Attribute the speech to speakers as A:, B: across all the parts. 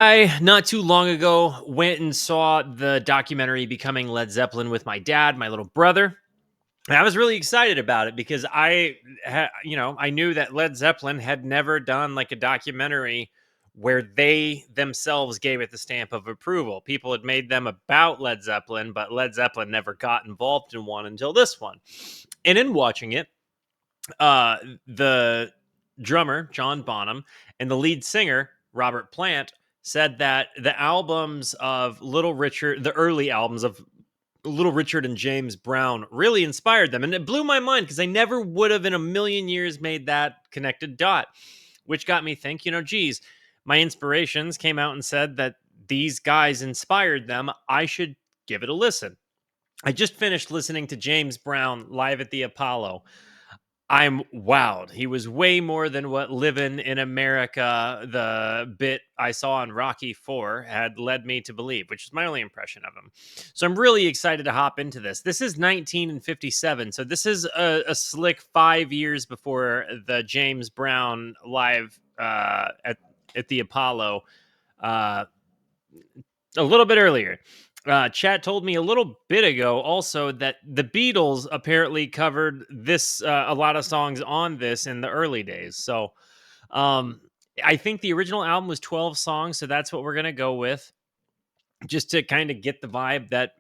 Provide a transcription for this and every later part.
A: I, not too long ago, went and saw the documentary Becoming Led Zeppelin with my dad, my little brother. And I was really excited about it because I knew that Led Zeppelin had never done like a documentary where they themselves gave it the stamp of approval. People had made them about Led Zeppelin, but Led Zeppelin never got involved in one until this one. And in watching it, uh, the drummer, John Bonham, and the lead singer, Robert Plant, said that the albums of Little Richard, the early albums of Little Richard and James Brown, really inspired them. And it blew my mind because I never would have in a million years made that connected dot, which got me think, geez, my inspirations came out and said that these guys inspired them. I should give it a listen. I just finished listening to James Brown live at the Apollo. I'm wowed. He was way more than what Livin' in America, the bit I saw on Rocky 4, had led me to believe, which is my only impression of him. So I'm really excited to hop into this. This is 1957. So this is a slick 5 years before the James Brown live at the Apollo, uh, a little bit earlier. Chat told me a little bit ago also that the Beatles apparently covered this a lot of songs on this in the early days. So um, I think the original album was 12 songs, so that's what we're gonna go with, just to kind of get the vibe that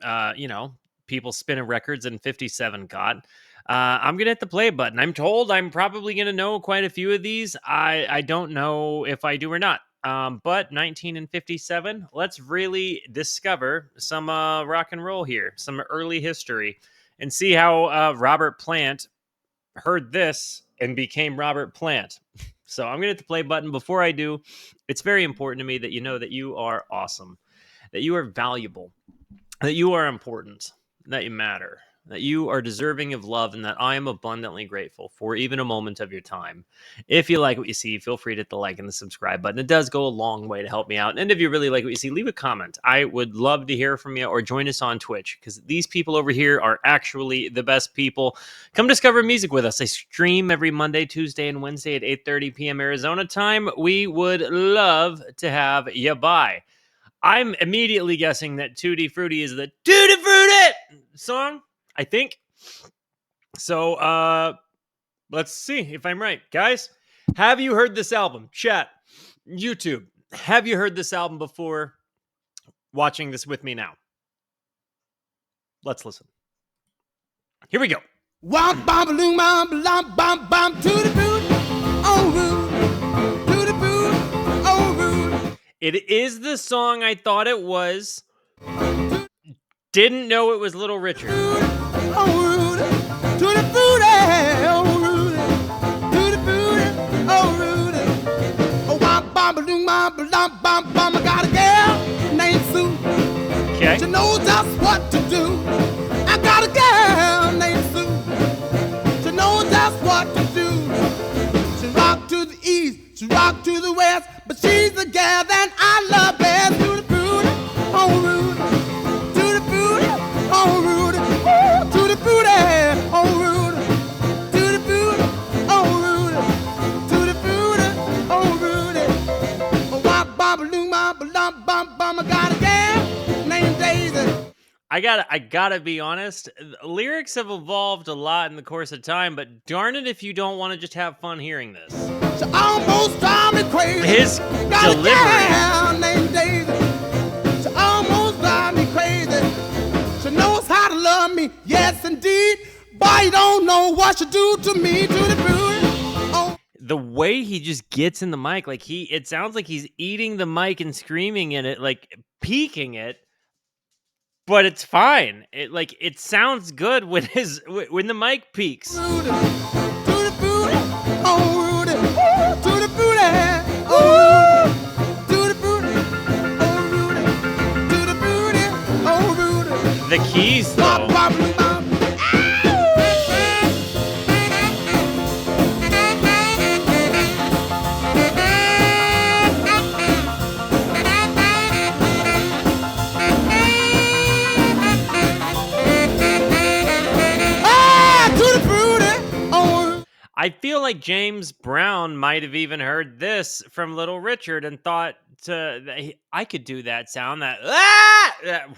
A: people spinning records in 57 got. I'm gonna hit the play button. I'm told I'm probably gonna know quite a few of these. I don't know if I do or not. But 19 and 57, let's really discover some rock and roll here, some early history, and see how Robert Plant heard this and became Robert Plant. So I'm going to hit the play button. Before I do, it's very important to me that you know that you are awesome, that you are valuable, that you are important, that you matter, that you are deserving of love, and that I am abundantly grateful for even a moment of your time. If you like what you see, feel free to hit the like and the subscribe button. It does go a long way to help me out. And if you really like what you see, leave a comment. I would love to hear from you, or join us on Twitch, because these people over here are actually the best people. Come discover music with us. I stream every Monday, Tuesday, and Wednesday at 8:30 p.m. Arizona time. We would love to have you by. I'm immediately guessing that Tutti Frutti is the Tutti Frutti song, I think. So let's see if I'm right. Guys, have you heard this album? Chat, YouTube, have you heard this album before watching this with me now? Let's listen. Here we go.
B: Walk bam balloon bam bam bam bam to the boot on root to the boot on root.
A: It is the song I thought it was. Didn't know it was Little Richard.
B: On root to the boot on root to the boot on root. Oh walk bam balloon bam bam bam bam. I got a girl named Sue.
A: Okay.
B: She knows just what to do. I got a girl named Sue. She knows just what to do. She rock to the east, she rock to the west, but she's the gal that I love best. To the booty, on root, to the booty, on root, to the booty, on root, to the booty, on root, to the booty, on root. Oh, wop, bop, loom, bop, bum, bum, bum. I got a gal named Daisy.
A: I gotta be honest. Lyrics have evolved a lot in the course of time, but darn it if you don't want to just have fun hearing this.
B: She almost drive me crazy.
A: His
B: Got
A: delivery.
B: a gal named Daisy. She almost drive me crazy. She knows how to love me, yes indeed. But you don't know what she do to me, to the booty. Oh.
A: The way he just gets in the mic, like it sounds like he's eating the mic and screaming in it, like peeking it. But it's fine. It sounds good when the mic peaks.
B: Rudy, to the booty, oh Rudy, to the booty, oh Rudy, to the booty, oh Rudy, to the booty, oh Rudy.
A: The keys, though. I feel like James Brown might have even heard this from Little Richard and thought I could do that sound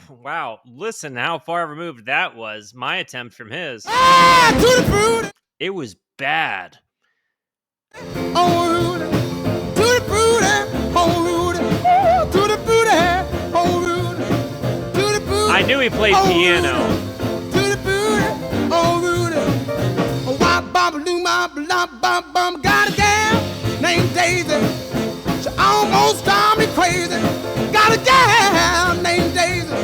A: wow, listen how far removed that was. My attempt from his.
B: Ah, tutti frutti,
A: It was bad.
B: oh Rudy, tutti frutti, oh Rudy, ooh, tutti frutti, oh Rudy, tutti frutti.
A: I knew he played
B: oh
A: piano.
B: Rudy, tutti frutti, oh Rudy, oh wop bum doo bum bum. Got a gal named Daisy, she almost drive me crazy. Got a gal named Daisy,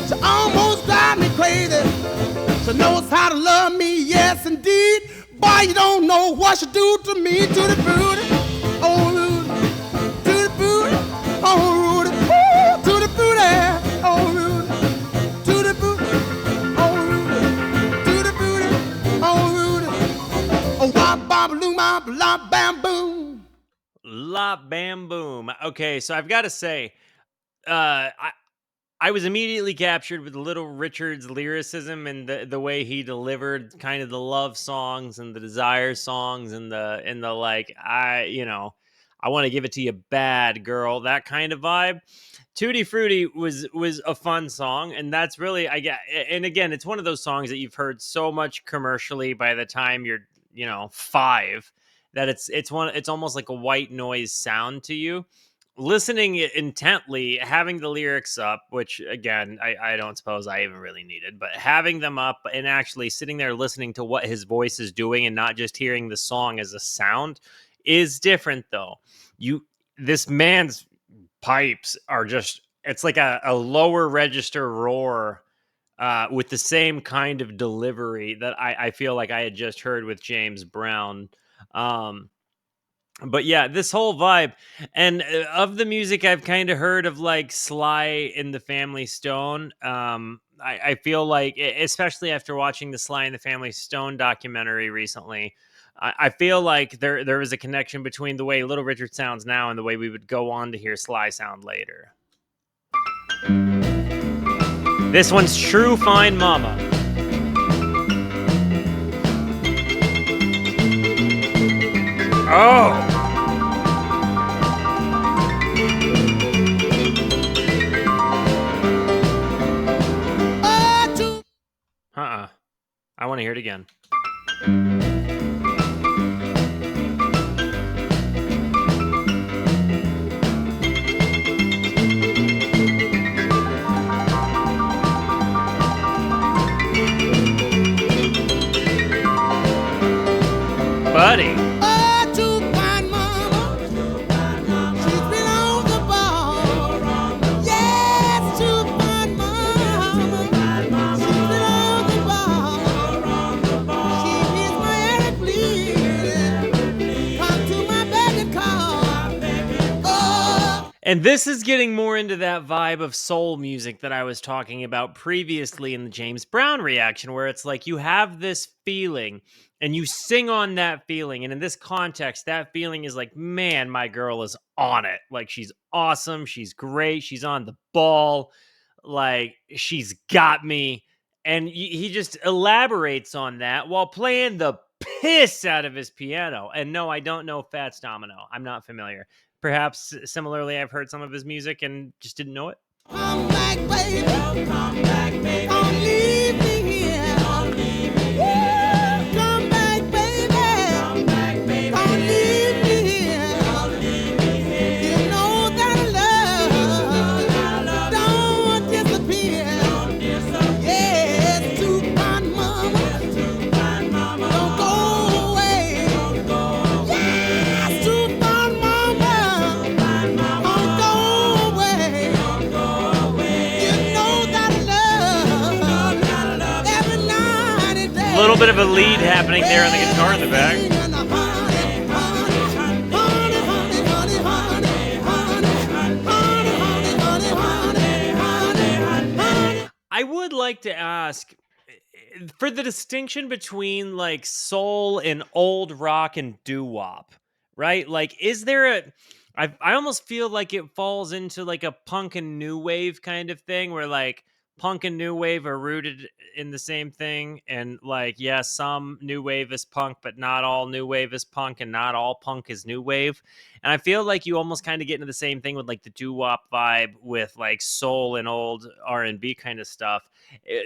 B: she almost drive me crazy. She knows how to love me, yes indeed. Boy, you don't know what she do to me. To the fruity, oh Rudy. To the fruity, oh Rudy. Ooh, to the fruity, oh Rudy. To the fruity, oh Rudy. To the fruity, oh Rudy. Oh, wop, bop, loom, bop, lop, bam, boom.
A: La bam boom. Okay, so I've got to say, I was immediately captured with Little Richard's lyricism and the way he delivered kind of the love songs and the desire songs and the like, I want to give it to you bad girl, that kind of vibe. Tutti Frutti was a fun song, and that's really, I get. And again, it's one of those songs that you've heard so much commercially by the time you're 5, that it's almost like a white noise sound to you. Listening intently, having the lyrics up, which again, I don't suppose I even really needed, but having them up and actually sitting there listening to what his voice is doing and not just hearing the song as a sound is different though. You This man's pipes are just, it's like a lower register roar, with the same kind of delivery that I feel like I had just heard with James Brown. Um, but yeah, this whole vibe, and of the music I've kind of heard of, like Sly in the Family Stone. I feel like, especially after watching the Sly and the Family Stone documentary recently, I feel like there is a connection between the way Little Richard sounds now and the way we would go on to hear Sly sound later. This one's True Fine Mama. Oh. I want to hear it again. Buddy. And this is getting more into that vibe of soul music that I was talking about previously in the James Brown reaction, where it's like you have this feeling and you sing on that feeling. And in this context, that feeling is like, man, my girl is on it. Like, she's awesome. She's great. She's on the ball. Like, she's got me. And he just elaborates on that while playing the piss out of his piano. And no, I don't know Fats Domino. I'm not familiar. Perhaps similarly, I've heard some of his music and just didn't know it.
B: Come back, baby. Come back, baby. Don't leave me here. Don't leave me here. Come back, baby. Come back, baby. Don't leave me here. Don't leave me here. You know that love don't disappear. Don't disappear. Yes, to find mama. Yes, to find mama. Don't go away. Don't go away. Yes, to find mama. Don't go away. Don't go away. You know that love every night and day.
A: A little bit of a lead happening there on the guitar in the back. I would like to ask, for the distinction between like soul and old rock and doo-wop, right? Like, is there I almost feel like it falls into like a punk and new wave kind of thing where like punk and new wave are rooted in the same thing, and like, yeah, some new wave is punk, but not all new wave is punk, and not all punk is new wave. And I feel like you almost kind of get into the same thing with like the doo-wop vibe with like soul and old R&B kind of stuff.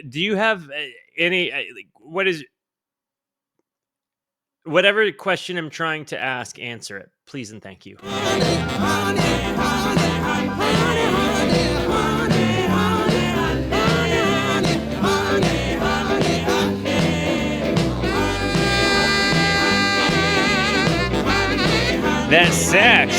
A: Do you have any like, what is whatever question I'm trying to ask, answer it, please and thank you. That sax.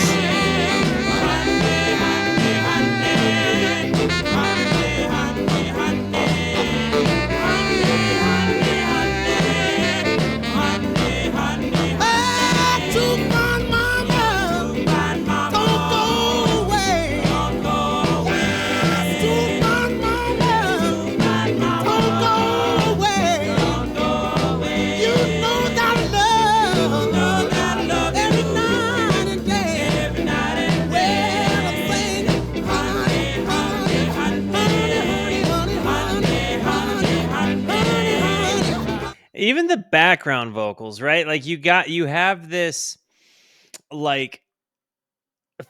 A: Even the background vocals, right? Like you have this like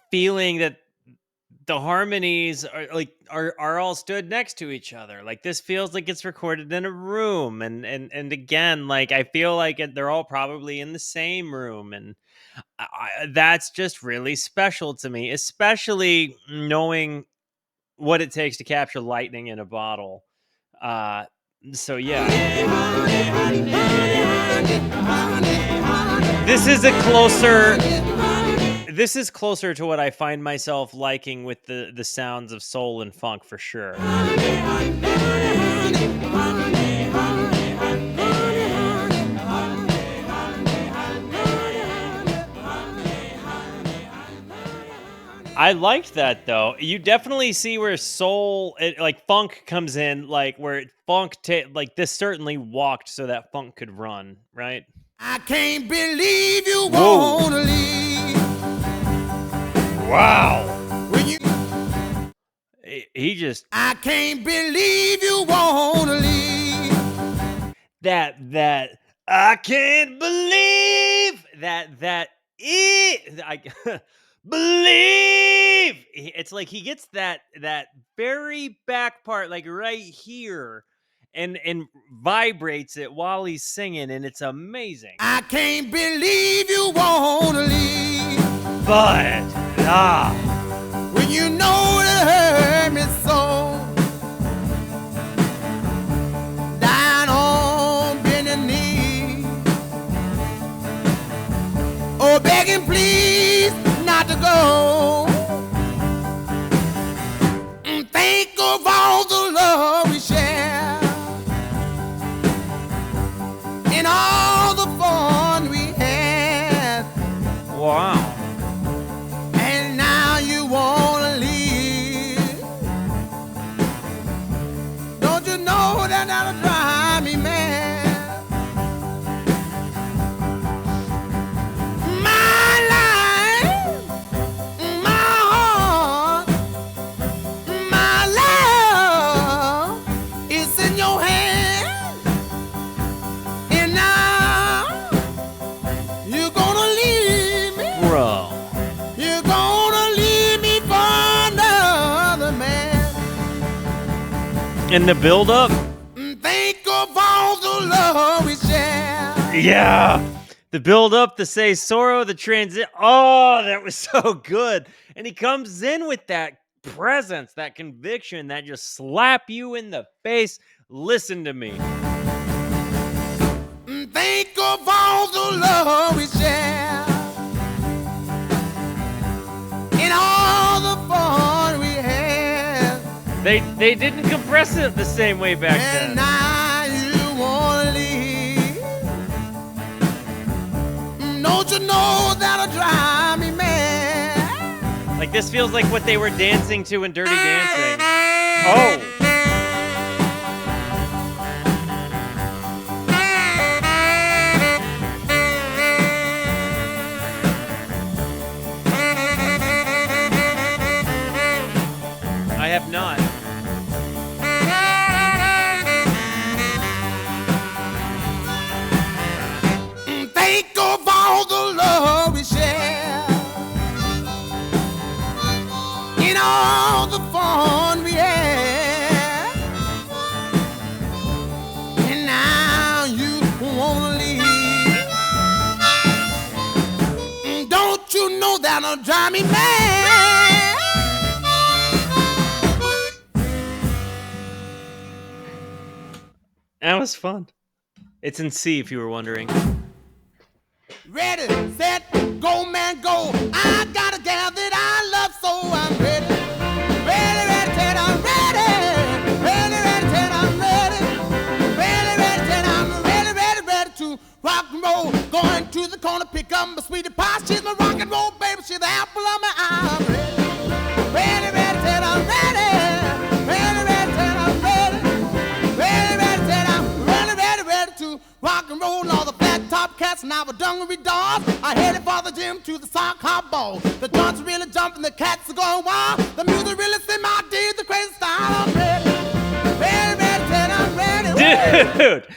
A: feeling that the harmonies are all stood next to each other. Like this feels like it's recorded in a room, and again, like I feel like they're all probably in the same room, and that's just really special to me, especially knowing what it takes to capture lightning in a bottle. Uh, so yeah, this is a closer. This is closer to what I find myself liking with the sounds of soul and funk for sure. I liked that though. You definitely see where soul, like funk comes in, like where like this certainly walked so that funk could run, right?
B: I can't believe you won't leave.
A: Wow.
B: When you,
A: he just
B: I can't believe you won't leave.
A: that I can't believe that I believe. It's like he gets that very back part like right here and vibrates it while he's singing, and it's amazing.
B: I can't believe you won't leave.
A: But
B: when you know it hurt me so, down on bending knee, oh begging please not to go. Think of all the love we share and all the fun we had.
A: wow.
B: And now you wanna leave. Don't you know that that'll drive me mad? My life, my heart, my love is in your hand. And now you're gonna leave me.
A: Bro.
B: You're gonna leave me for another man.
A: In the build up,
B: Think of all the love we share.
A: yeah. The build up, the say sorrow, the transit. Oh, that was so good. And he comes in with that presence, that conviction that just slap you in the face. Listen to me.
B: Think of all the love we share and all the fun we had.
A: They didn't compress it the same way back
B: And
A: then.
B: now you wanna leave. Don't you know that'll drive me mad?
A: Like this feels like what they were dancing to in Dirty Dancing. Oh. I have not.
B: all the love we share, in all the fun we had, and now you wanna leave. Don't you know that'll drive me mad?
A: That was fun. It's in C, if you were wondering.
B: Ready, set, go, man, go. I got a gal that I love, so I'm ready. Ready, ready, set, I'm ready. Ready, ready, set, I'm ready. Ready, ready, set, I'm ready, ready, ready to rock and roll. Going to the corner, pick up my sweetie pie. She's my rock and roll baby. She's the apple of my eye. I'm ready. Ready, ready, set, I'm ready. Ready, ready, set, I'm ready. Ready, ready, set, I'm ready, ready, ready to rock and roll. All the flat top cats and our dungaree dogs. I headed for the gym to the sock hop ball. The joints are really jumping, the cats are going wild. The music really set my deed, the crazy style. I'm ready. Ready, ready, set, I'm ready.
A: Dude,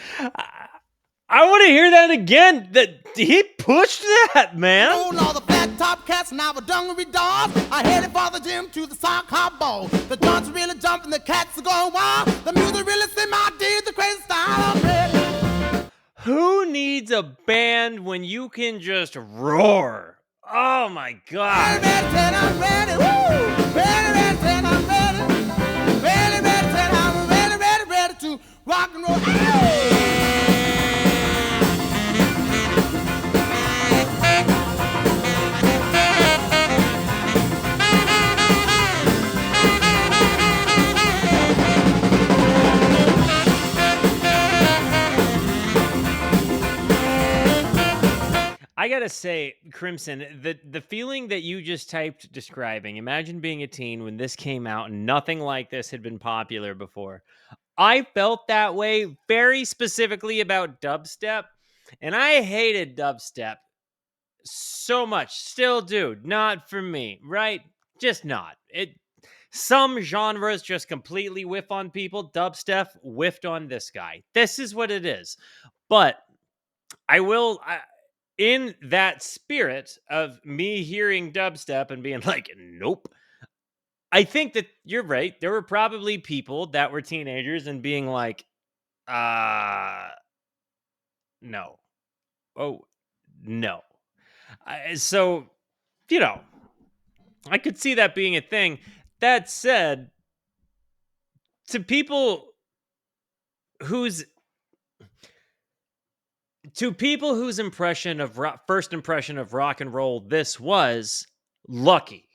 A: I want to hear that again. That he pushed that, man.
B: Roll all the flat top cats and our dungaree dogs. I headed for the gym to the sock hop ball. The joints are really jumping, the cats are going wild. The music really set my deed, the crazy style. I'm ready.
A: Who needs a band when you can just roar? Oh my god.
B: Ready, ready, set, I'm ready. Woo! Ready, ready, set, I'm ready. Ready, ready, set, I'm ready, ready, ready to rock and roll. Hey!
A: I gotta say, Crimson, the feeling that you just typed describing, imagine being a teen when this came out and nothing like this had been popular before. I felt that way very specifically about dubstep, and I hated dubstep so much. Still do. Not for me, right? Just not. Some genres just completely whiff on people. Dubstep whiffed on this guy. This is what it is. But in that spirit of me hearing dubstep and being like, nope. I think that you're right. There were probably people that were teenagers and being like, no. Oh, no. So, you know, I could see that being a thing. That said, to people whose first impression of rock and roll this was, lucky.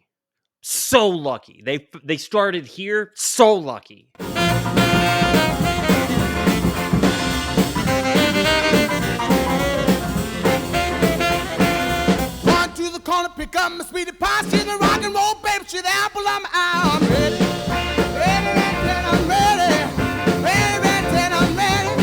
A: So lucky. They started here, so lucky.
B: Run to the corner, pick up my sweetie pie. She's my rock and roll baby. She's the apple of my eye. I'm ready. Ready, ready, set, I'm ready. Ready, ready, set, I'm ready.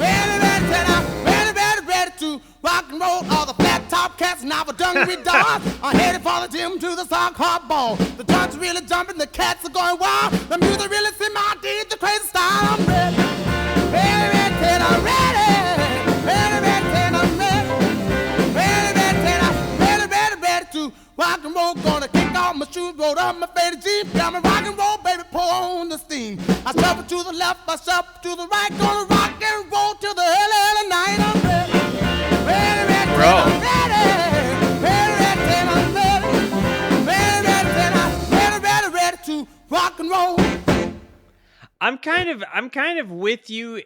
B: Ready, ready, set, I'm ready, ready, ready to rock and roll. All the flat top cats and our dungaree dogs. I headed for the gym to the sock hop ball. The joints are really jumping, the cats are going wild. The music really set my deed, the crazy style. I'm ready. Ready, ready, set, I'm ready. Ready, ready, set, I'm ready. Ready, ready, set, I'm ready, ready, ready to rock and roll. Gonna kick off my shoes, roll up my faded jeans. Got my rock and roll, baby, pour on the steam. I shuffle to the left, I shuffle to the right. Gonna rock and roll till the early, early night. I'm ready. Ready, ready, set, I'm ready. Ready, ready, set, I'm ready. Ready, ready, set, I'm ready, ready, ready to rock and roll.
A: I'm kind of with you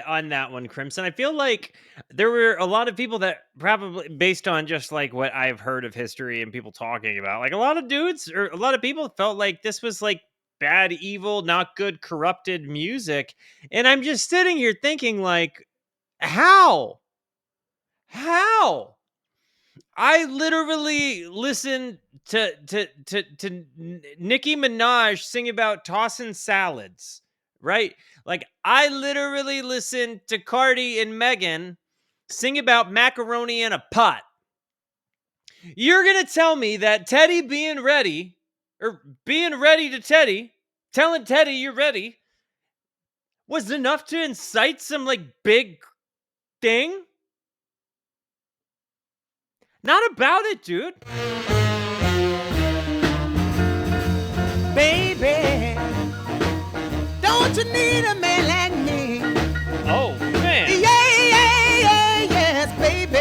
A: on that one, Crimson. I feel like there were a lot of people that probably, based on just like what I've heard of history and people talking about, like a lot of dudes or a lot of people felt like this was like bad, evil, not good, corrupted music. And I'm just sitting here thinking like, how? How? I literally listened to Nicki Minaj sing about tossing salads, right? Like I literally listened to Cardi and Megan sing about macaroni in a pot. You're gonna tell me that Teddy being ready, or being ready to Teddy, telling Teddy you're ready, was enough to incite some like big thing? Not about it, dude.
B: Baby, don't you need a man like me?
A: Oh, man.
B: Yes, baby.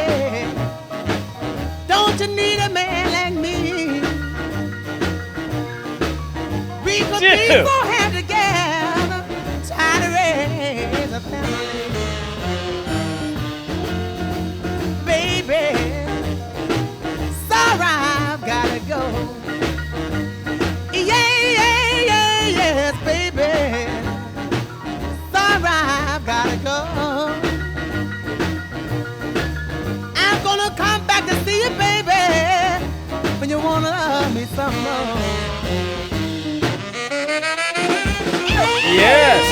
B: Don't you need a man like me? We could be
A: Dude.
B: so happy together, trying to raise a family. Baby, sorry, I've gotta go. Yes, baby. Sorry, I've gotta go. I'm gonna come back to see you, baby, when you wanna love me some more.
A: Yes.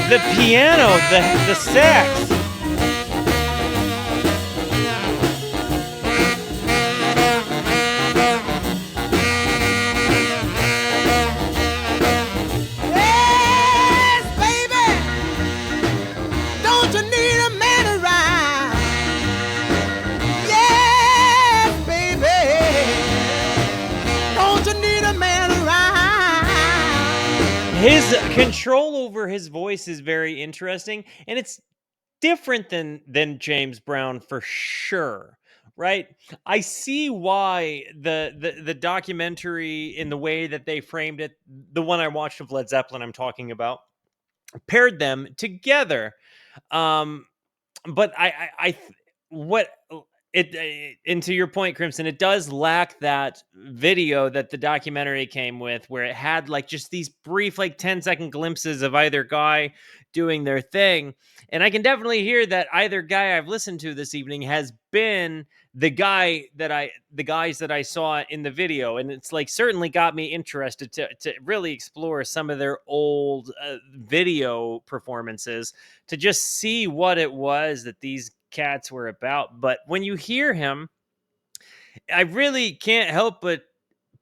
A: The piano, the sax.
B: Yes, baby. Don't you need a man around? Yes, baby. Don't you need a man around?
A: His control over his voice is very interesting, and it's different than James Brown for sure, right? I see why the documentary, in the way that they framed it, the one I watched of Led Zeppelin I'm talking about, paired them together. Um, but what and to your point, Crimson, it does lack that video that the documentary came with, where it had like just these brief, like 10-second glimpses of either guy doing their thing. And I can definitely hear that either guy I've listened to this evening has been the guys that I saw in the video. And it's like certainly got me interested to really explore some of their old video performances, to just see what it was that these cats were about. But when you hear him, I really can't help but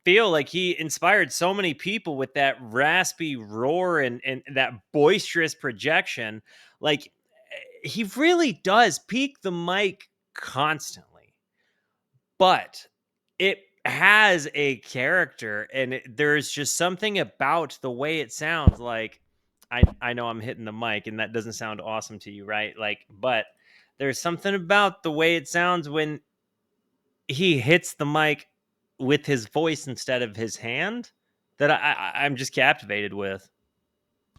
A: feel like he inspired so many people with that raspy roar and that boisterous projection. Like, he really does peak the mic constantly, but it has a character, and there's just something about the way it sounds. Like, I know I'm hitting the mic and that doesn't sound awesome to you, right? Like, but there's something about the way it sounds when he hits the mic with his voice instead of his hand that I'm just captivated with.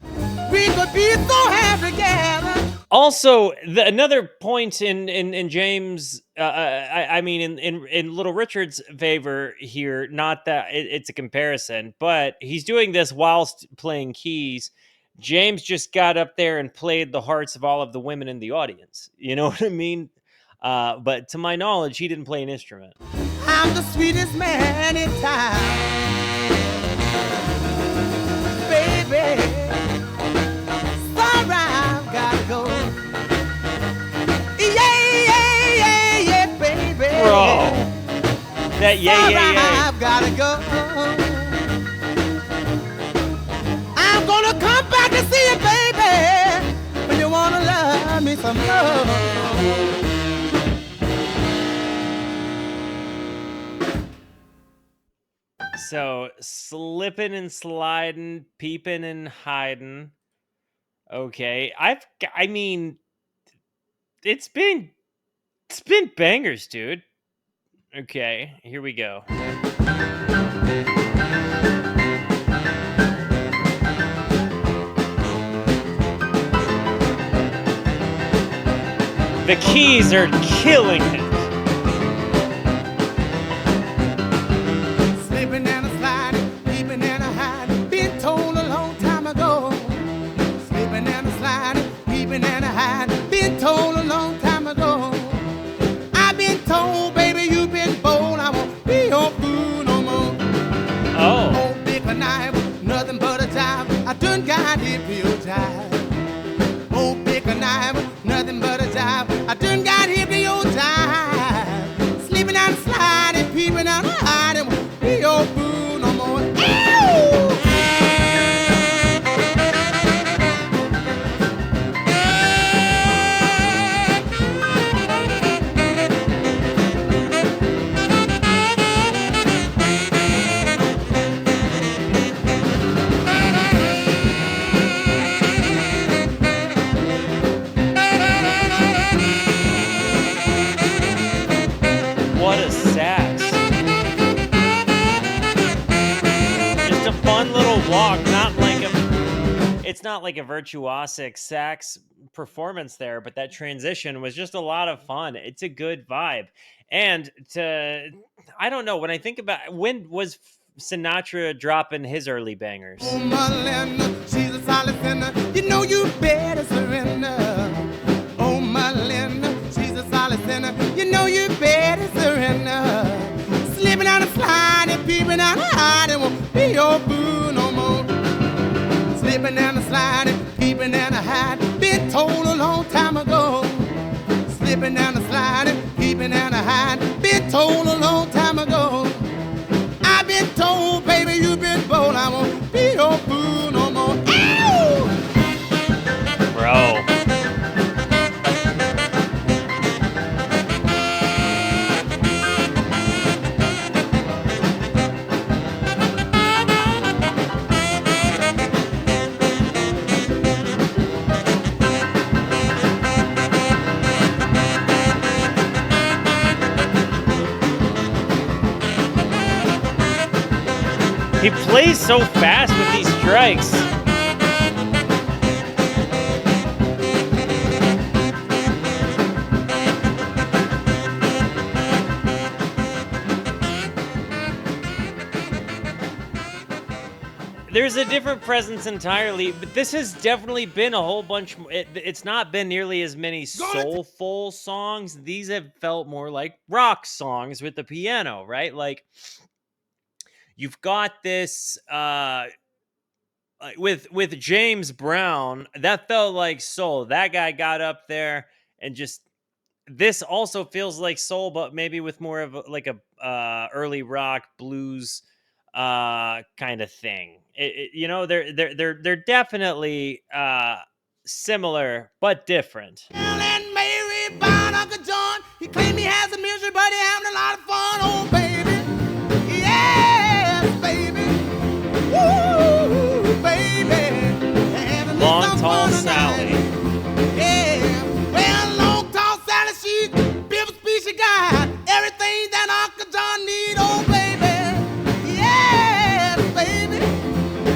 B: We could be so happy together.
A: Also, another point in James, I mean, in Little Richard's favor here, not that it's a comparison, but he's doing this whilst playing keys. James just got up there and played the hearts of all of the women in the audience. You know what I mean? But to my knowledge, he didn't play an instrument.
B: I'm the sweetest man in town, baby. Sorry, I've gotta go. Yeah, baby.
A: Bro, that
B: Sorry, I've gotta go. I'm gonna come back to see you, baby, when you wanna love me some more.
A: So, slipping and sliding, peeping and hiding. Okay, I mean, it's been bangers, dude. Okay, here we go. The keys are killing it.
B: Slipping and a sliding, peeping and a hiding, been told a long time ago. Slipping and a sliding, peeping and a hiding, been told a long time ago. I've been told, baby, you've been bold, I won't be your fool no more.
A: Oh.
B: Oh, big a knife, nothing but a jive, I done got hit for your jive. Oh, big a knife, nothing but a jive, I done got hit for your jive. Slipping and sliding, peeping and hiding, won't be your fool no more. Ew!
A: what a sax. Just a fun little walk, it's not like a virtuosic sax performance there, but that transition was just a lot of fun. It's a good vibe. And I don't know, when I think about when was Sinatra dropping his early bangers?
B: Oh, my Linda, she's a solid sinner. You know you better surrender. Oh, my Linda, she's a solid sinner. You know you better surrender. Slipping down the slide and peeping out the hide, it won't be your boo no more. Slipping down the slide and peeping down the hide, been told a long time ago. Slipping down the slide and peeping down the hide, been told a long time ago. I've been told, baby, you've been bold. I won't be your boo no more. Ow!
A: Bro. He plays so fast with these strikes. There's a different presence entirely, but this has definitely been a whole bunch. It's not been nearly as many soulful songs. These have felt more like rock songs with the piano, right? Like, you've got this with James Brown, that felt like soul. That guy got up there and just, this also feels like soul, but maybe with more of a early rock blues kind of thing. They're definitely similar but different.
B: And Mary bound Uncle John. He claimed he has a misery, but he having a lot of fun. Oh, baby. Yes, baby. Woo, baby. Having me
A: Long
B: some
A: Tall
B: fun
A: Sally.
B: tonight. Yeah. Well, long tall Sally, she's Bibbs Speech guy. Everything that Uncle John need. Oh, baby. Yes, baby.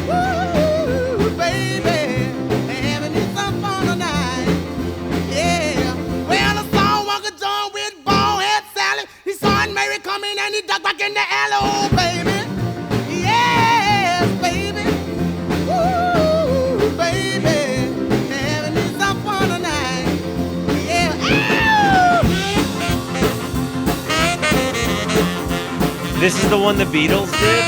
B: Woo, baby. Having me some fun tonight. Yeah. Well, I saw Uncle John with bald head Sally. He saw Aunt Mary coming and he ducked back in the alley. Oh, baby. Yes, baby. Woo, baby. Having me some fun tonight. Yeah. Ow!
A: This is the one the Beatles did?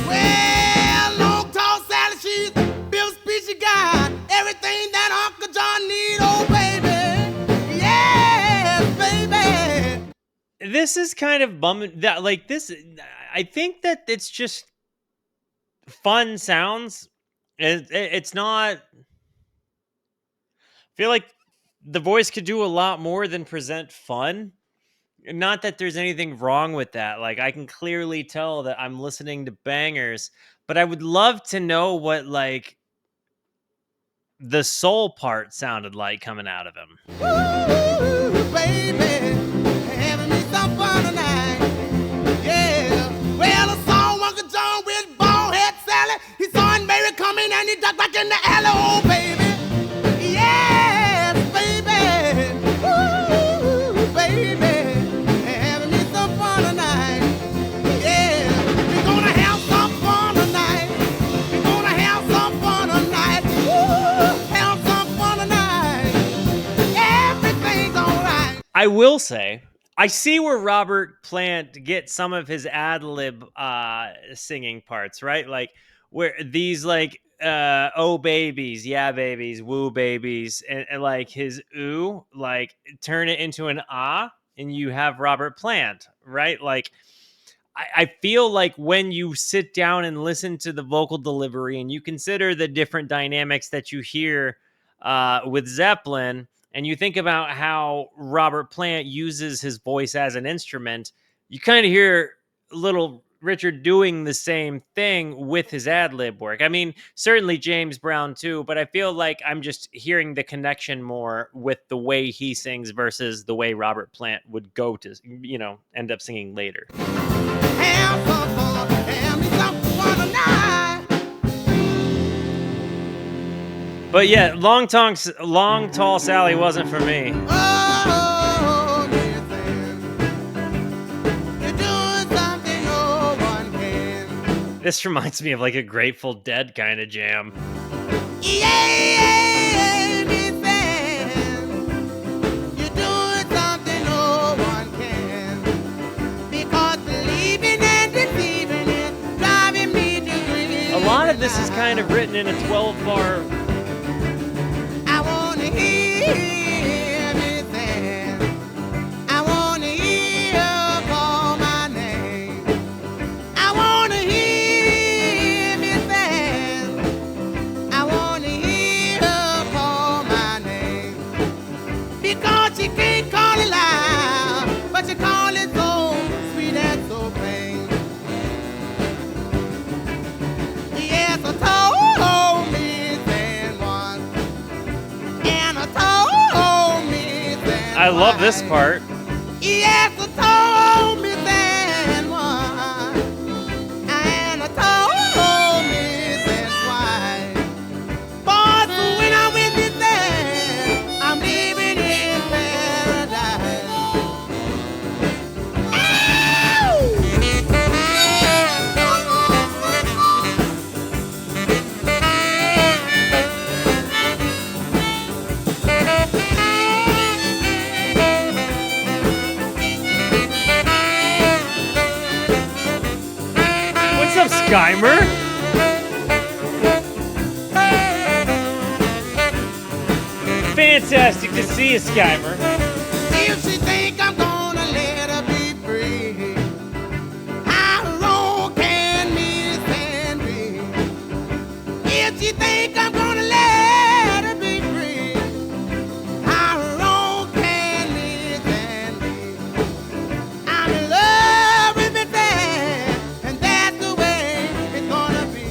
B: Well, long tall Sally, she's Bill's Speechy guy. Everything that Uncle John need, oh baby. Yes, baby.
A: This is kind of bumming that, like, this, I think that it's just fun sounds. It's not, I feel like the voice could do a lot more than present fun. Not that there's anything wrong with that. Like, I can clearly tell that I'm listening to bangers, but I would love to know what, like, the soul part sounded like coming out of him.
B: Ooh, baby. Having me some fun tonight. Yeah. Well, I saw Uncle John with bald head Sally. He saw Aunt Mary coming and he ducked back in the alley. Oh, baby. Yes, baby. Ooh, baby. Having me some fun tonight. Yeah. We're gonna have some fun tonight. We're gonna have some fun tonight. Ooh, have some fun tonight. Everything's alright.
A: I will say, I see where Robert Plant gets some of his ad lib singing parts, right? Like, where these, like, oh babies, yeah babies, woo babies, and like his ooh, like, turn it into an ah, and you have Robert Plant, right? Like, I feel like when you sit down and listen to the vocal delivery and you consider the different dynamics that you hear with Zeppelin, and you think about how Robert Plant uses his voice as an instrument, you kind of hear little Richard doing the same thing with his ad lib work. I mean, certainly James Brown too, but I feel like I'm just hearing the connection more with the way he sings versus the way Robert Plant would go to, end up singing later. But yeah, Long Tall Sally wasn't for me.
B: Oh, you're doing something no one can.
A: This reminds me of like a Grateful Dead kind of jam.
B: Yeah, Miss Ann, you're doing something no one can. Because believing and deceiving is driving me to grief.
A: A lot of this is kind of written in a 12-bar.
B: I wanna hear Miss Ann. I wanna hear her call my name. I wanna hear Miss Ann. I wanna hear her call my name. Because she can't call it loud, but she call it so sweet and so plain. Yes, I told Miss Ann once, and I told Miss Ann
A: I love this
B: twice.
A: part.
B: Yes, I told Miss Ann once, and I told Miss Ann twice. But when I'm with Miss Ann, I'm living in paradise.
A: What's up, Skymer? Fantastic to see you, Skymer.
B: If she think I'm gonna let her be free, how long can Miss Ann be? If she think I'm gonna let her be free, how long can Miss Ann be? I'm in love with Miss Ann, and that's the way it's gonna be.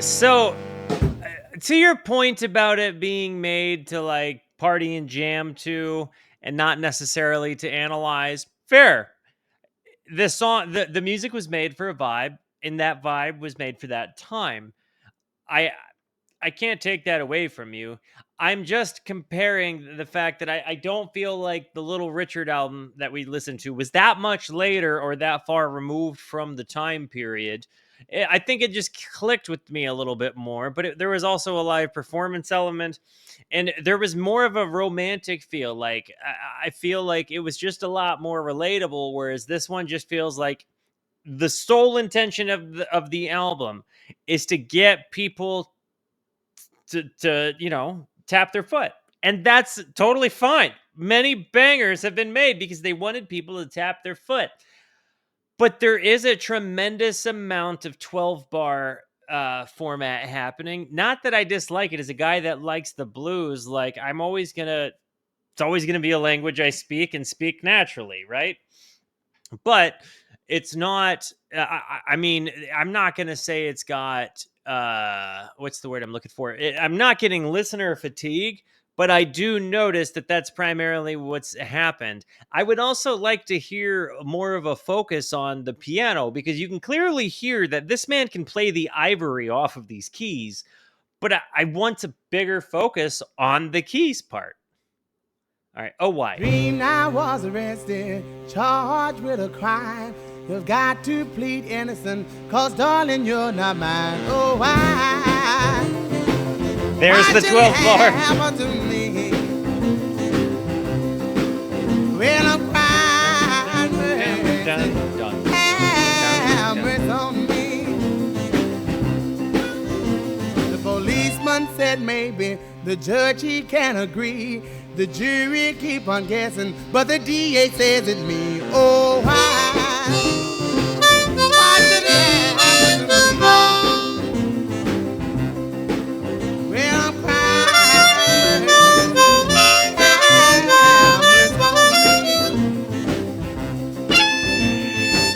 A: So, to your point about it being made to like party and jam to, and not necessarily to analyze, fair. The song, the music was made for a vibe, and that vibe was made for that time. I I can't take that away from you. I'm just comparing the fact that I don't feel like the Little Richard album that we listened to was that much later or that far removed from the time period. I think it just clicked with me a little bit more, but there was also a live performance element, and there was more of a romantic feel. Like I feel like it was just a lot more relatable, whereas this one just feels like the sole intention of the album is to get people to tap their foot, and that's totally fine. Many bangers have been made because they wanted people to tap their foot, but there is a tremendous amount of 12 bar format happening. Not that I dislike it. As a guy that likes the blues, like it's always gonna be a language I speak and speak naturally, right? But it's not I mean, I'm not going to say it's got what's the word I'm looking for? I'm not getting listener fatigue, but I do notice that that's primarily what's happened. I would also like to hear more of a focus on the piano, because you can clearly hear that this man can play the ivory off of these keys, but I want a bigger focus on the keys part. All right. Oh, why?
B: Dreamed I was arrested, charged with a crime. You've got to plead innocent, cause darling, you're not mine. Oh, why?
A: There's
B: Why
A: the
B: did
A: 12
B: it
A: bar.
B: happen to me? Well, I'm crying, mercy. Have mercy on me. The policeman said maybe the judge he can agree. The jury keep on guessing, but the DA says it's me. Oh, why? Why should it happen to me? Well, I'm crying.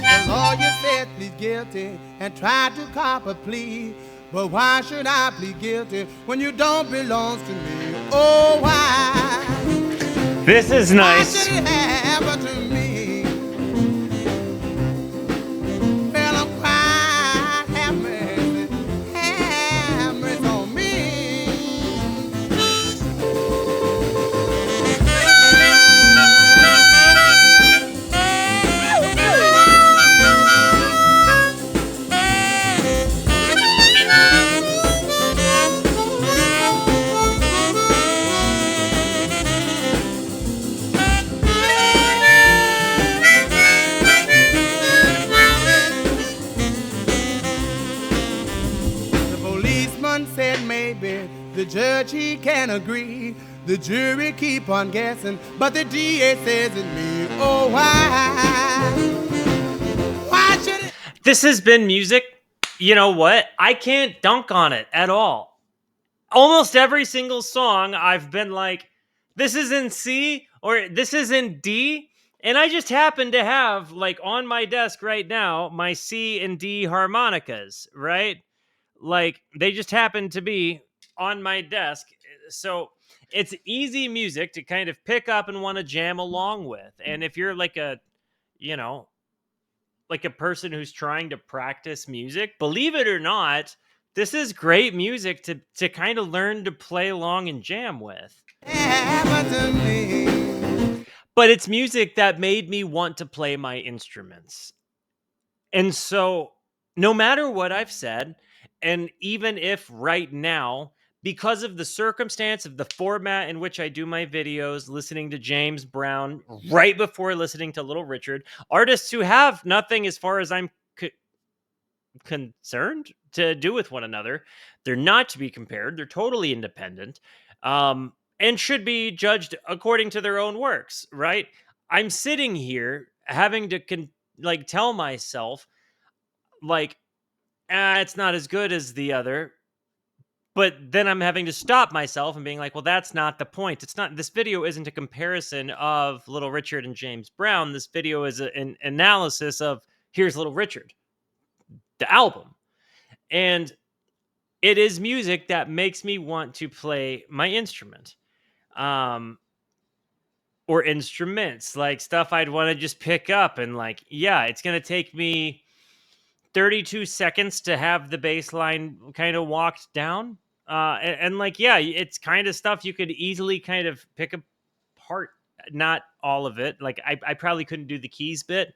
B: The lawyer said plead guilty and tried to cop a plea. But why should I plead guilty when you don't belong to me? Oh, why?
A: This is nice.
B: Why should it happen to me? Well, I'm crying, have mercy on me. Said maybe the judge he can agree. The jury keep on guessing, but the DA says it's me. Oh, why? Why should it?
A: This has been music. You know what? I can't dunk on it at all. Almost every single song I've been like, this is in C or this is in D. And I just happen to have, like, on my desk right now, my C and D harmonicas, right? Like, they just happen to be on my desk. So it's easy music to kind of pick up and want to jam along with. And if you're like a, you know, like a person who's trying to practice music, believe it or not, this is great music to kind of learn to play along and jam with. But it's music that made me want to play my instruments. And so no matter what I've said, and even if right now, because of the circumstance of the format in which I do my videos, listening to James Brown right before listening to Little Richard, artists who have nothing, as far as I'm concerned, to do with one another, they're not to be compared. They're totally independent, and should be judged according to their own works, right? I'm sitting here having to tell myself, like, it's not as good as the other. But then I'm having to stop myself and being like, well, that's not the point. It's not, this video isn't a comparison of Little Richard and James Brown. This video is an analysis of here's Little Richard, the album. And it is music that makes me want to play my instrument. Or instruments, like stuff I'd want to just pick up and like, yeah, it's going to take me 32 seconds to have the bass line kind of walked down. And like, yeah, it's kind of stuff you could easily kind of pick apart. Not all of it. Like I probably couldn't do the keys bit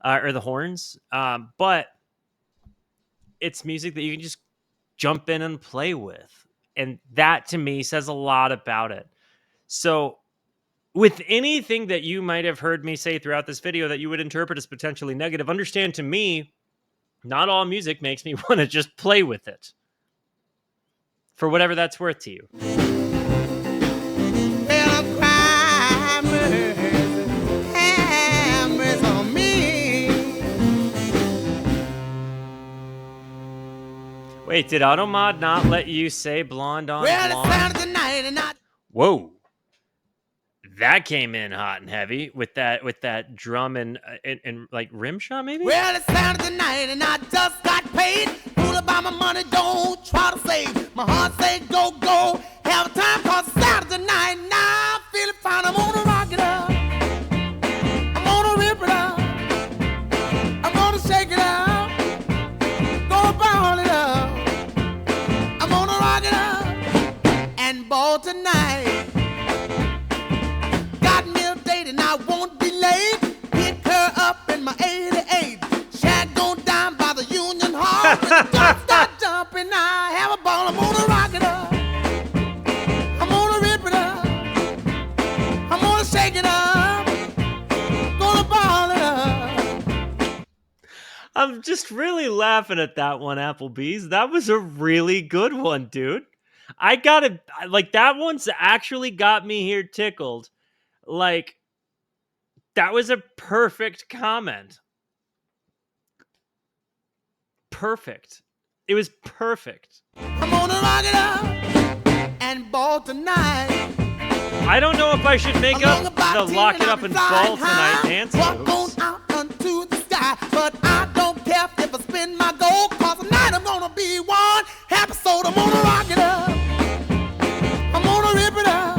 A: or the horns. But it's music that you can just jump in and play with. And that to me says a lot about it. So with anything that you might have heard me say throughout this video that you would interpret as potentially negative, understand, to me, not all music makes me want to just play with it. For whatever that's worth to you. Wait, did Automod not let you say blonde on blonde? Whoa. That came in hot and heavy with that drum and like rim shot, maybe?
B: Well, it's Saturday night and I just got paid. Fool about my money, don't try to save. My heart say go, go. Have a time cause Saturday night. Now I'm feeling fine. I'm gonna rock it up. I'm gonna rip it up. I'm gonna shake it up. Gonna ball it up. I'm gonna rock it up and ball tonight. And I won't be late. Pick her up in my 88. Shag gon' down by the Union Hall. Don't start jumping. I have a ball. I'm gonna rock it up. I'm gonna rip it up. I'm gonna shake it up. Gonna ball it up.
A: I'm just really laughing at that one, Applebee's. That was a really good one, dude. I gotta like that one's actually got me here tickled. Like that was a perfect comment. Perfect. It was perfect.
B: I'm gonna rock it up and ball tonight.
A: I don't know if I should make up the lock it up and ball tonight dance
B: moves.
A: Walk on
B: out unto the sky, but I don't care if I spin my gold, cause tonight I'm gonna be one happy soul. I'm gonna rock it up. I'm gonna rip it up.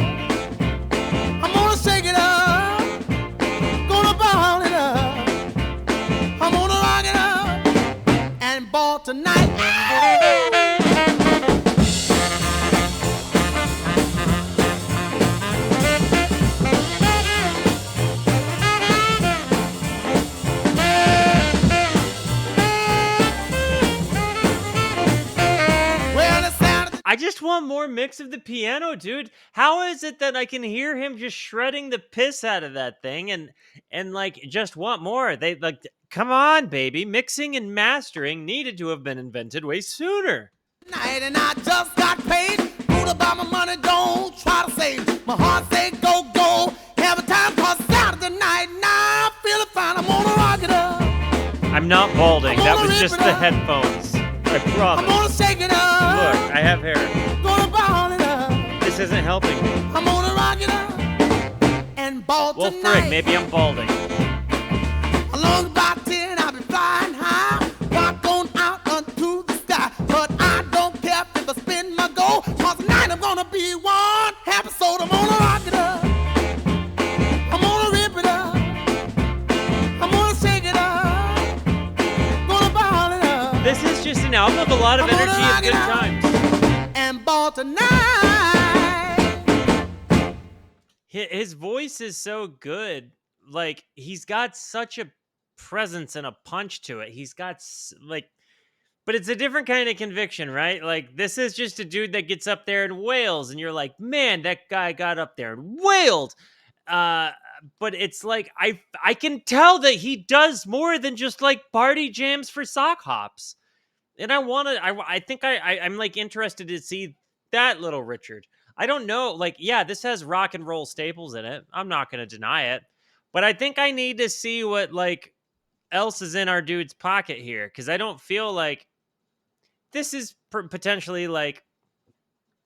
B: I'm gonna shake it up. Gonna ball it up. I'm gonna rock it up and ball tonight.
A: I just want more mix of the piano, dude. How is it that I can hear him just shredding the piss out of that thing and like just want more? They like come on, baby. Mixing and mastering needed to have been invented way sooner.
B: Night and I just got paid. Food about my money, don't try to save. My heart say go, go. Have a time cause Saturday night. Now I'm feeling fine. I'm gonna rock it up.
A: I'm not balding. That was just the headphones. I promise.
B: I'm gonna shake it up.
A: Look, I have hair.
B: Gonna ball it up.
A: This isn't helping me.
B: I'm gonna rock it up and ball
A: well,
B: tonight.
A: Well, frig, maybe I'm balding.
B: Along about 10, I'll be flying high. Rock on out unto the sky. But I don't care if I spin my goal, cause tonight I'm gonna be one happy soul. I'm gonna rock it up. I'm gonna rip it up. I'm gonna shake it up. Gonna ball it up.
A: This is just an album with a lot of energy and good times.
B: And ball tonight.
A: His voice is so good. Like, he's got such a presence and a punch to it. He's got, like, but it's a different kind of conviction, right? Like, this is just a dude that gets up there and wails, and you're like, man, that guy got up there and wailed. But it's like, I can tell that he does more than just, like, party jams for sock hops. And I think I'm like interested to see that Little Richard. I don't know. Like, yeah, this has rock and roll staples in it. I'm not going to deny it. But I think I need to see what like else is in our dude's pocket here. Cause I don't feel like this is potentially like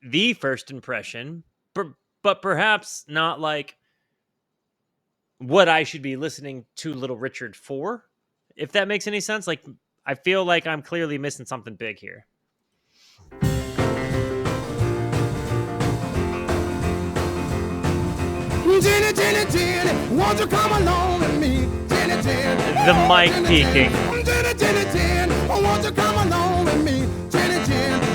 A: the first impression, but perhaps not like what I should be listening to Little Richard for, if that makes any sense. Like, I feel like I'm clearly missing something big here.
B: Jenny, Jenny, Jenny, won't you come along with me? Jenny, Jenny,
A: the mic peaking.
B: Jenny, Jenny, Jenny, won't you come along with me? Jenny, Jenny,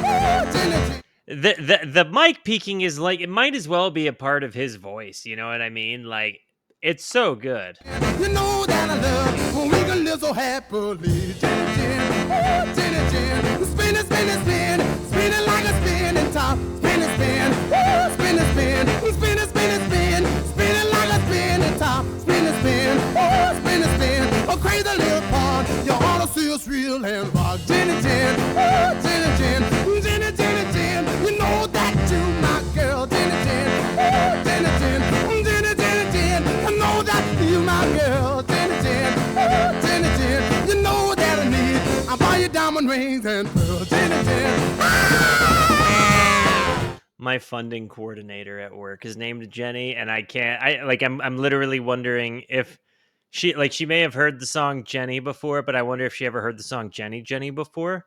B: Jenny.
A: The mic peaking is like, it might as well be a part of his voice. You know what I mean? Like, it's so good.
B: You know that I love when we can live so happily. Jenny, Jenny, Jenny, Jenny, spin it, spin it, spin it, spin it like a spinning top. Spin it, spin, spin it, spin, spin it, spin it, spin, spin it like a spinning top. Spin it, spin, spin it, spin. A crazy little part, you ought to see us real and rock. Jenny, Jenny, Jenny, Jenny, Jenny, Jenny, Jenny, you know that you my girl. Jenny, Jenny, Jenny, Jenny, Jenny, Jenny, Jenny, I know that you my girl. Jenny, Jenny, Jenny, Jenny, you know that I need. I buy you diamond rings and pearls. Jenny, Jenny.
A: My funding coordinator at work is named Jenny, and I'm literally wondering if she may have heard the song Jenny before, but I wonder if she ever heard the song Jenny Jenny before.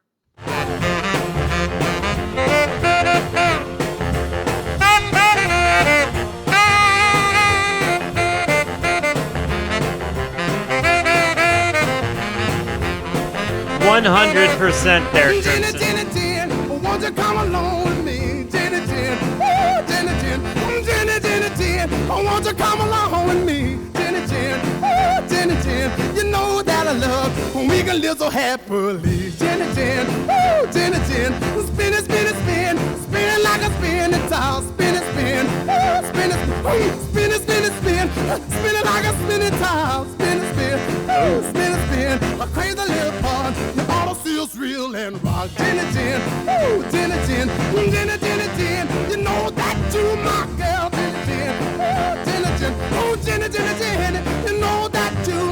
A: 100% there, Crimson.
B: Won't you come along with me? Jenny, Jenny, oh, Jenny, Jenny, Jenny, Jenny, Jenny, oh, won't you come along with me? Jenny, Jenny, oh, Jenny, Jenny, you know that I love when we can live so happily. Jenny, Jenny, oh, Jenny, Jenny, spin it, spin it, spin, spin it like a spinning top. Spin it, spin, oh, spin it, oh, spin it, spin it, spin, spin it like a spinning top. Spin it, spin, oh, spin it, spin, a crazy little part. You ought to see us goes real and rock. Jenny Jen, ooh, Jenny Jen, Jenny Jenny Jen. You know that you my girl, Jenny Jen, oh, Jenny Jen, oh, Jenny Jenny Jen. You know that you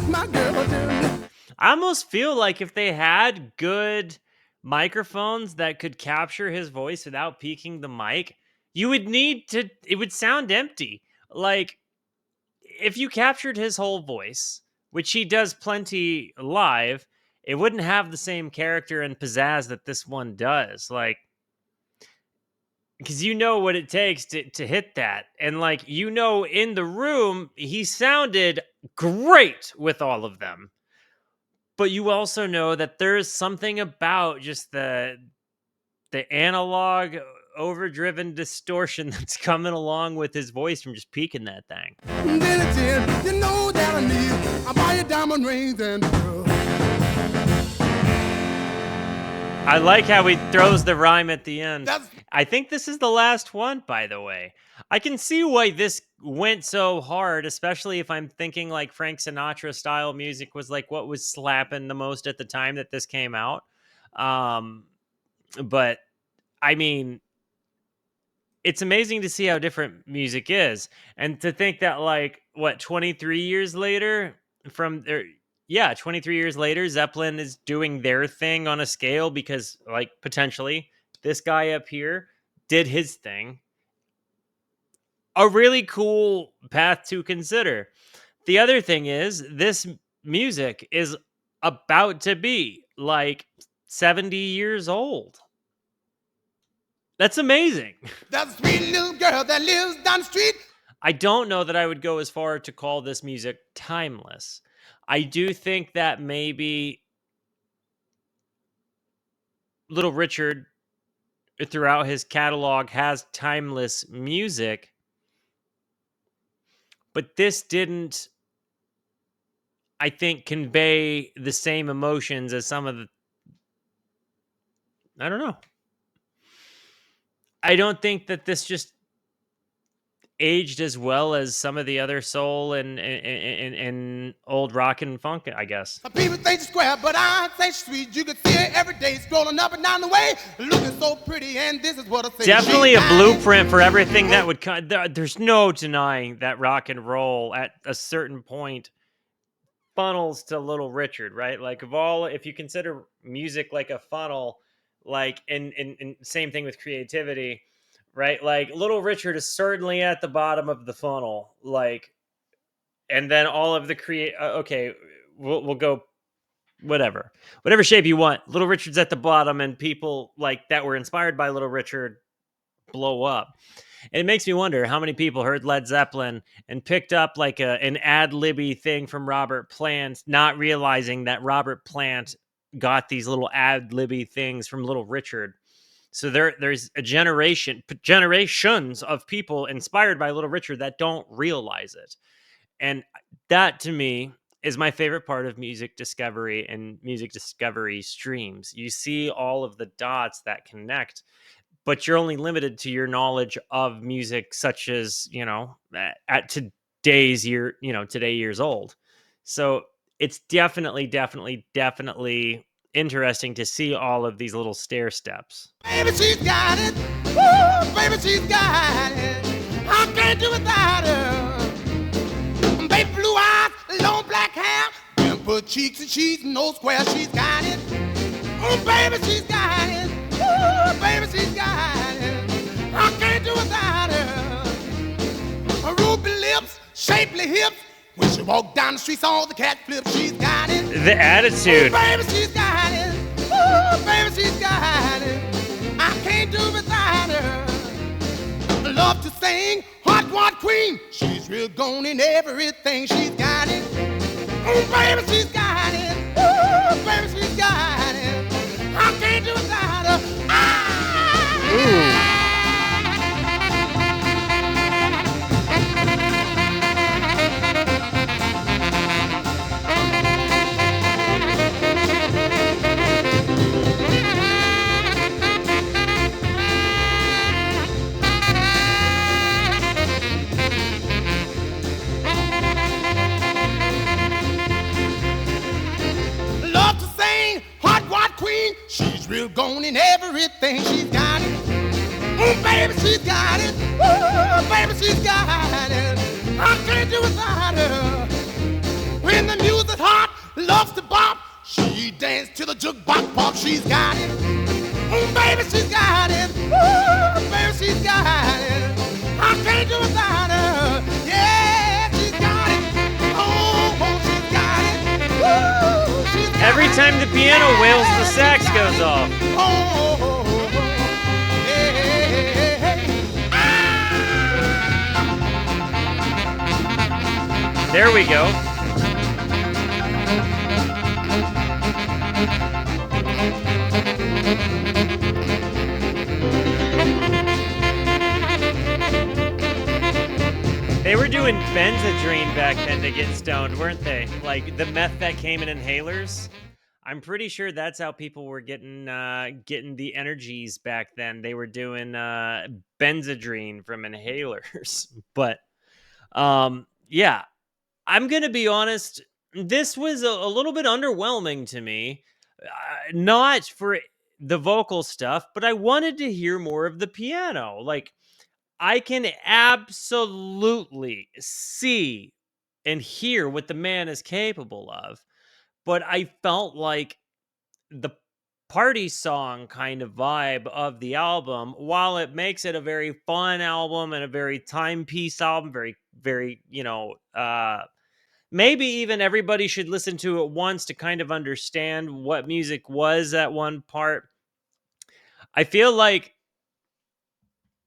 B: my girl, Jenny.
A: I almost feel like if they had good microphones that could capture his voice without peaking the mic, you would need to, it would sound empty. Like, if you captured his whole voice, which he does plenty live, it wouldn't have the same character and pizzazz that this one does. Like, because you know what it takes to hit that. And, like, you know, in the room, he sounded great with all of them. But you also know that there's something about just the analog overdriven distortion that's coming along with his voice from just peaking that thing.
B: You know that I need. I buy you diamond rings and
A: I like how he throws the rhyme at the end.
B: That's-
A: I think this is the last one, by the way. I can see why this went so hard, especially if I'm thinking like Frank Sinatra style music was like what was slapping the most at the time that this came out. But I mean, it's amazing to see how different music is, and to think that, like, what, 23 years later from there, 23 years later, Zeppelin is doing their thing on a scale because, like, potentially this guy up here did his thing. A really cool path to consider. The other thing is, this music is about to be like 70 years old. That's amazing.
B: that sweet little girl that lives down the street.
A: I don't know that I would go as far to call this music timeless. I do think that maybe Little Richard throughout his catalog has timeless music, but this didn't, I think, convey the same emotions as some of the, I don't know. I don't think that this just aged as well as some of the other soul and old rock and funk, I guess.
B: Some people think she's square, but I think she's sweet. You can see her every day scrolling up and down the way, looking so pretty, and this is what I say.
A: Definitely a blueprint for everything that would come. There's no denying that rock and roll at a certain point funnels to Little Richard, right? Like, if you consider music like a funnel, like, and same thing with creativity, right? Like, Little Richard is certainly at the bottom of the funnel, like, and then all of the okay, we'll go whatever shape you want. Little Richard's at the bottom, and people like that were inspired by Little Richard blow up. And it makes me wonder how many people heard Led Zeppelin and picked up like an ad-libby thing from Robert Plant, not realizing that Robert Plant got these little ad-libby things from Little Richard. So there's generations of people inspired by Little Richard that don't realize it. And that, to me, is my favorite part of music discovery and music discovery streams. You see all of the dots that connect, but you're only limited to your knowledge of music, such as, at today's years old. So it's definitely interesting to see all of these little stair steps.
B: Baby, she's got it. Woo, baby, she's got it. I can't do without her. Baby, blue eyes, long black hair, dimple cheeks and she's no square. She's got it. Oh, baby, she's got it. Woo, baby, she's got it. I can't do without her. Her ruby lips, shapely hips. When she walk down the streets, all the cat flips. She's got it.
A: The attitude.
B: Oh, baby, she's got it. Oh, baby, she's got it. I can't do without her. Love to sing, hot queen. She's real gone in everything. She's got it. Oh, baby, she's got it. Oh, baby, she's got it. I can't do without her. Ah!
A: Ooh.
B: Love to sing queen. She's real gone in everything. She's got it. Oh, baby, she's got it. Oh, baby, she's got it. I can't do without her. When the music's hot, loves to bop. She dance to the jukebox pop. She's got it. Oh, baby, she's got it. Oh, baby, she's got it. I can't do without her. Yeah, she's got it. Oh, she's got it. Oh, she's got
A: Every
B: it.
A: time the piano wails, the sax goes off.
B: Oh, hey, hey, hey, hey.
A: There we go. They were doing Benzedrine back then to get stoned, weren't they? Like the meth that came in inhalers. I'm pretty sure that's how people were getting the energies back then. They were doing Benzedrine from inhalers. But yeah, I'm gonna be honest. This was a little bit underwhelming to me. Not for the vocal stuff, but I wanted to hear more of the piano. Like I can absolutely see and hear what the man is capable of, but I felt like the party song kind of vibe of the album, while it makes it a very fun album and a very timepiece album, very, very, maybe even everybody should listen to it once to kind of understand what music was at one part. I feel like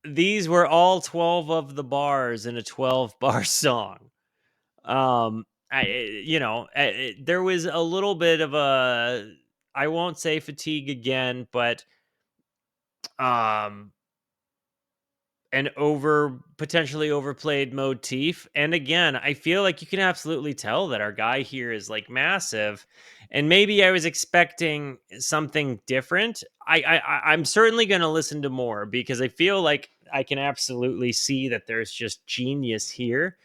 A: these were all 12 of the bars in a 12 bar song. There was a little bit of a, I won't say fatigue again, but um, an potentially overplayed motif. And again, I feel like you can absolutely tell that our guy here is like massive. And maybe I was expecting something different. I'm certainly going to listen to more because I feel like I can absolutely see that there's just genius here.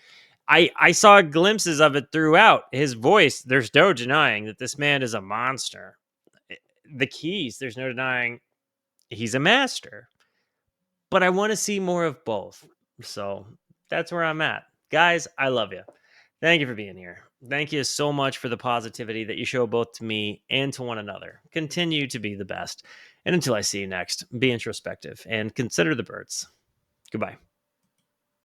A: I saw glimpses of it throughout his voice. There's no denying that this man is a monster. The keys, there's no denying he's a master. But I want to see more of both. So that's where I'm at. Guys, I love you. Thank you for being here. Thank you so much for the positivity that you show both to me and to one another. Continue to be the best. And until I see you next, be introspective and consider the birds. Goodbye.